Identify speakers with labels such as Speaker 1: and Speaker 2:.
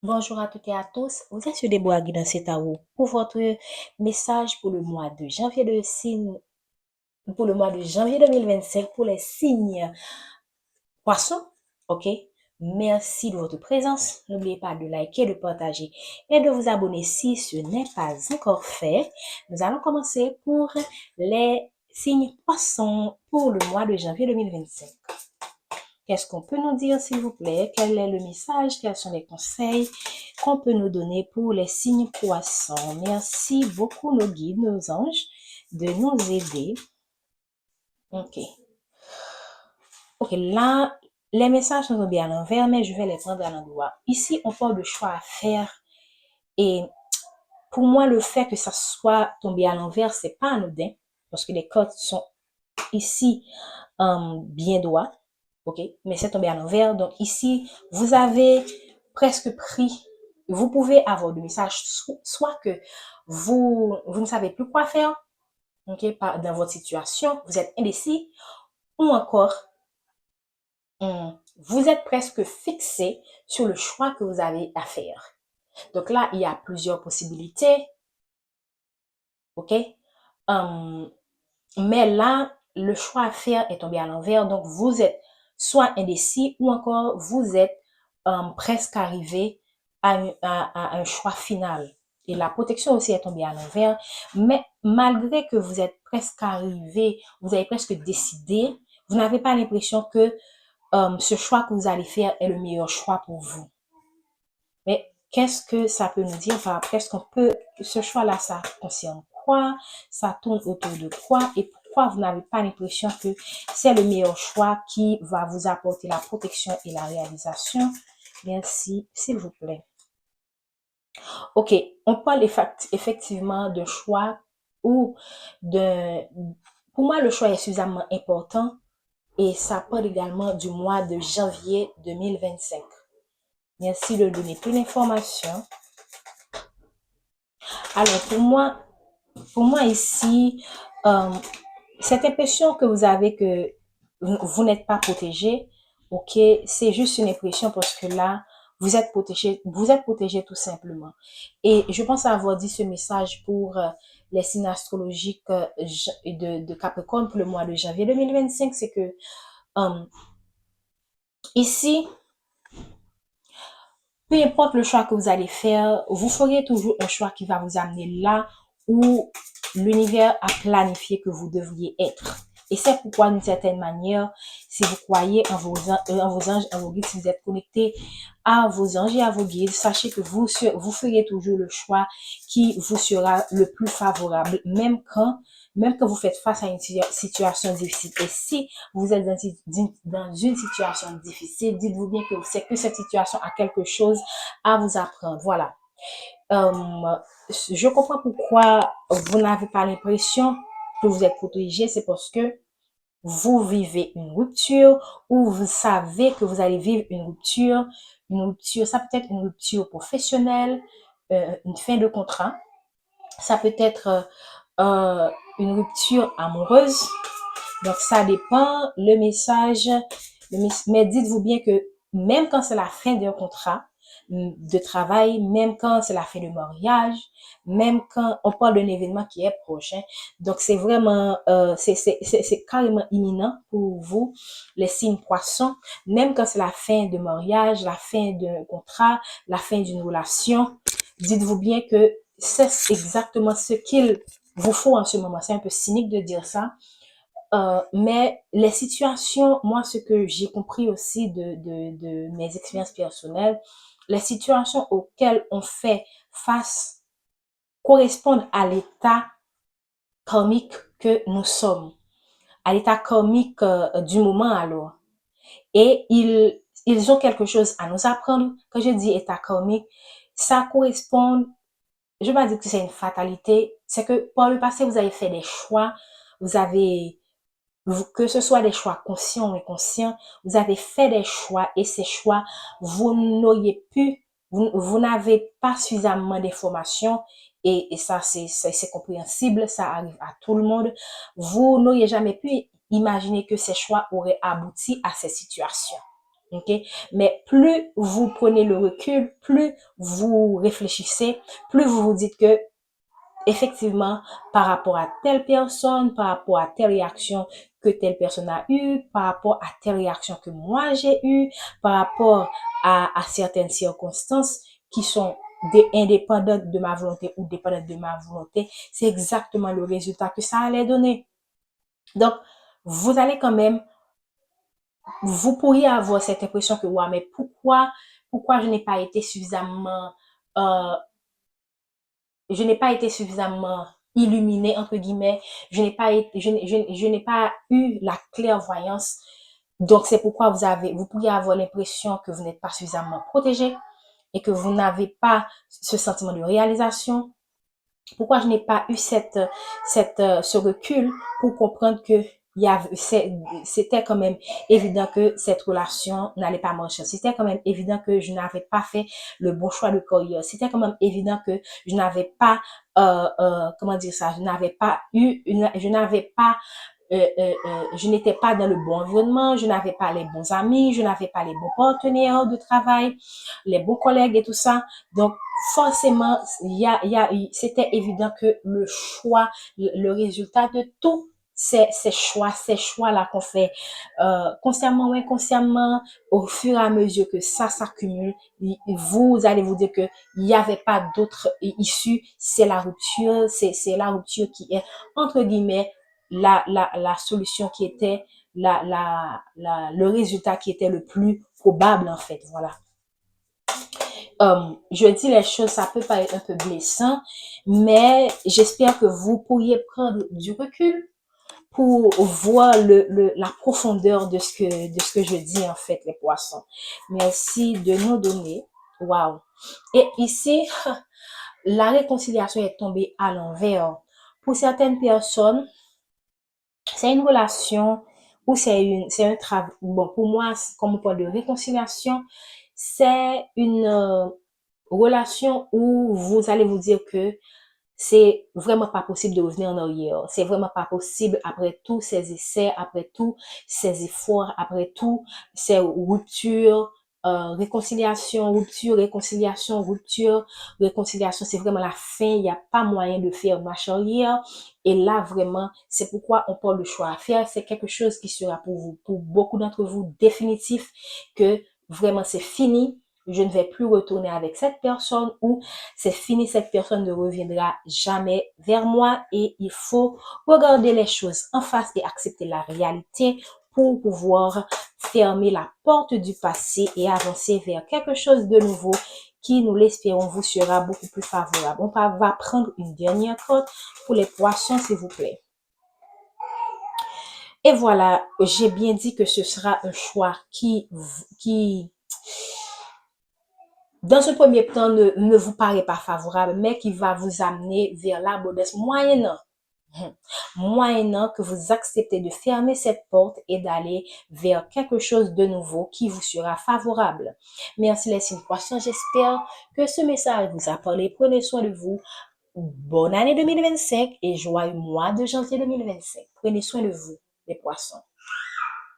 Speaker 1: Bonjour à toutes et à tous. Vous êtes sur Déborah Guy dans cet tarot pour votre message pour le mois de janvier pour le mois de janvier 2025 pour les signes poissons. OK? Merci de votre présence. N'oubliez pas de liker, de partager et de vous abonner si ce n'est pas encore fait. Nous allons commencer pour les signes poissons pour le mois de janvier 2025. Qu'est-ce qu'on peut nous dire, s'il vous plaît? Quel est le message? Quels sont les conseils qu'on peut nous donner pour les signes poissons? Merci beaucoup, nos guides, nos anges, de nous aider. OK. OK, là, les messages sont bien à l'envers, mais je vais les prendre à l'endroit. Ici, on parle de choix à faire. Et pour moi, le fait que ça soit tombé à l'envers, c'est pas anodin, parce que les cartes sont ici bien droit. OK? Mais c'est tombé à l'envers. Donc ici, vous avez presque pris, vous pouvez avoir le message, soit que vous ne savez plus quoi faire, OK, dans votre situation, vous êtes indécis, ou encore, vous êtes presque fixé sur le choix que vous avez à faire. Donc là, il y a plusieurs possibilités, OK? Mais là, le choix à faire est tombé à l'envers. Donc, vous êtes soit indécis ou encore vous êtes presque arrivé à un choix final. Et la protection aussi est tombée à l'envers. Mais malgré que vous êtes presque arrivé, vous avez presque décidé, vous n'avez pas l'impression que ce choix que vous allez faire est le meilleur choix pour vous. Mais qu'est-ce que ça peut nous dire? Enfin, qu'est-ce qu'on peut, ce choix-là, ça concerne quoi? Ça tourne autour de quoi? Et pourquoi vous n'avez pas l'impression que c'est le meilleur choix qui va vous apporter la protection et la réalisation? Merci, s'il vous plaît. OK, on parle effectivement de choix ou de... Pour moi, le choix est suffisamment important et ça parle également du mois de janvier 2025. Merci de donner plus d'informations. Alors, pour moi ici, euh, cette impression que vous avez que vous n'êtes pas protégé, ok, c'est juste une impression parce que là, vous êtes protégé tout simplement. Et je pense avoir dit ce message pour les signes astrologiques de Capricorne pour le mois de janvier 2025, c'est que euh, ici, peu importe le choix que vous allez faire, vous ferez toujours un choix qui va vous amener là où l'univers a planifié que vous devriez être. Et c'est pourquoi, d'une certaine manière, si vous croyez en vos anges, en vos guides, si vous êtes connecté à vos anges et à vos guides, sachez que vous ferez toujours le choix qui vous sera le plus favorable, même quand vous faites face à une situation difficile. Et si vous êtes dans une situation difficile, dites-vous bien que c'est que cette situation a quelque chose à vous apprendre. Voilà. Euh, je comprends pourquoi vous n'avez pas l'impression que vous êtes protégé. C'est parce que vous vivez une rupture ou vous savez que vous allez vivre une rupture. Une rupture, ça peut être une rupture professionnelle, une fin de contrat. Ça peut être une rupture amoureuse. Donc, ça dépend, le message, mais dites-vous bien que même quand c'est la fin d'un contrat de travail, même quand c'est la fin du mariage, même quand on parle d'un événement qui est prochain, donc c'est vraiment, c'est carrément imminent pour vous, les signes poissons, même quand c'est la fin de mariage, la fin d'un contrat, la fin d'une relation, dites-vous bien que c'est exactement ce qu'il vous faut en ce moment. C'est un peu cynique de dire ça, mais les situations, moi, ce que j'ai compris aussi de mes expériences personnelles, les situations auxquelles on fait face correspondent à l'état karmique que nous sommes, à l'état karmique du moment alors. Et ils ont quelque chose à nous apprendre. Quand je dis état karmique, ça correspond, je ne vais pas dire que c'est une fatalité, c'est que par le passé, vous avez fait des choix, vous avez que ce soit des choix conscients ou inconscients, vous avez fait des choix et ces choix, vous n'auriez pu, vous n'avez pas suffisamment d'informations et ça, c'est compréhensible, ça arrive à tout le monde. Vous n'auriez jamais pu imaginer que ces choix auraient abouti à ces situations. OK? Mais plus vous prenez le recul, plus vous réfléchissez, plus vous vous dites que effectivement, par rapport à telle personne, par rapport à telle réaction que telle personne a eue, par rapport à telle réaction que moi j'ai eue, par rapport à certaines circonstances qui sont indépendantes de ma volonté ou dépendantes de ma volonté, c'est exactement le résultat que ça allait donner. Donc, vous allez quand même, vous pourriez avoir cette impression que, ouais, mais pourquoi je n'ai pas été suffisamment euh, je n'ai pas été suffisamment illuminée, entre guillemets, je n'ai pas eu la clairvoyance. Donc, c'est pourquoi vous pourriez avoir l'impression que vous n'êtes pas suffisamment protégé et que vous n'avez pas ce sentiment de réalisation. Pourquoi je n'ai pas eu ce recul pour comprendre que c'était quand même évident que cette relation n'allait pas marcher. C'était quand même évident que je n'avais pas fait le bon choix de carrière. C'était quand même évident que je n'avais pas, comment dire ça, je n'étais pas dans le bon environnement, je n'avais pas les bons amis, je n'avais pas les bons partenaires de travail, les bons collègues et tout ça. Donc, forcément, c'était évident que le choix, le résultat de tous ces choix-là qu'on fait, consciemment ou inconsciemment, au fur et à mesure que ça s'accumule, vous allez vous dire que il n'y avait pas d'autre issue, c'est la rupture qui est, entre guillemets, la solution qui était le résultat qui était le plus probable, en fait. Voilà. Je dis les choses, ça peut paraître un peu blessant, mais j'espère que vous pourriez prendre du recul pour voir la profondeur de ce que je dis, en fait, les poissons. Merci de nous donner. Wow. Et ici, la réconciliation est tombée à l'envers. Pour certaines personnes, c'est une relation ou c'est un travail. Bon, pour moi, comme on parle de réconciliation, c'est une relation où vous allez vous dire que c'est vraiment pas possible de revenir en arrière. C'est vraiment pas possible après tous ces essais, après tous ces efforts, après tous ces ruptures, réconciliation, rupture, réconciliation, rupture, réconciliation. C'est vraiment la fin. Il n'y a pas moyen de faire marche arrière. Et là, vraiment, c'est pourquoi on parle de choix à faire. C'est quelque chose qui sera pour vous, pour beaucoup d'entre vous, définitif, que vraiment c'est fini. Je ne vais plus retourner avec cette personne ou c'est fini, cette personne ne reviendra jamais vers moi et il faut regarder les choses en face et accepter la réalité pour pouvoir fermer la porte du passé et avancer vers quelque chose de nouveau qui, nous l'espérons, vous sera beaucoup plus favorable. On va prendre une dernière carte pour les poissons, s'il vous plaît. Et voilà, j'ai bien dit que ce sera un choix qui dans ce premier temps, ne vous paraît pas favorable, mais qui va vous amener vers l'abondance moyennant que vous acceptez de fermer cette porte et d'aller vers quelque chose de nouveau qui vous sera favorable. Merci les signes poissons. J'espère que ce message vous a parlé. Prenez soin de vous. Bonne année 2025 et joyeux mois de janvier 2025. Prenez soin de vous, les poissons.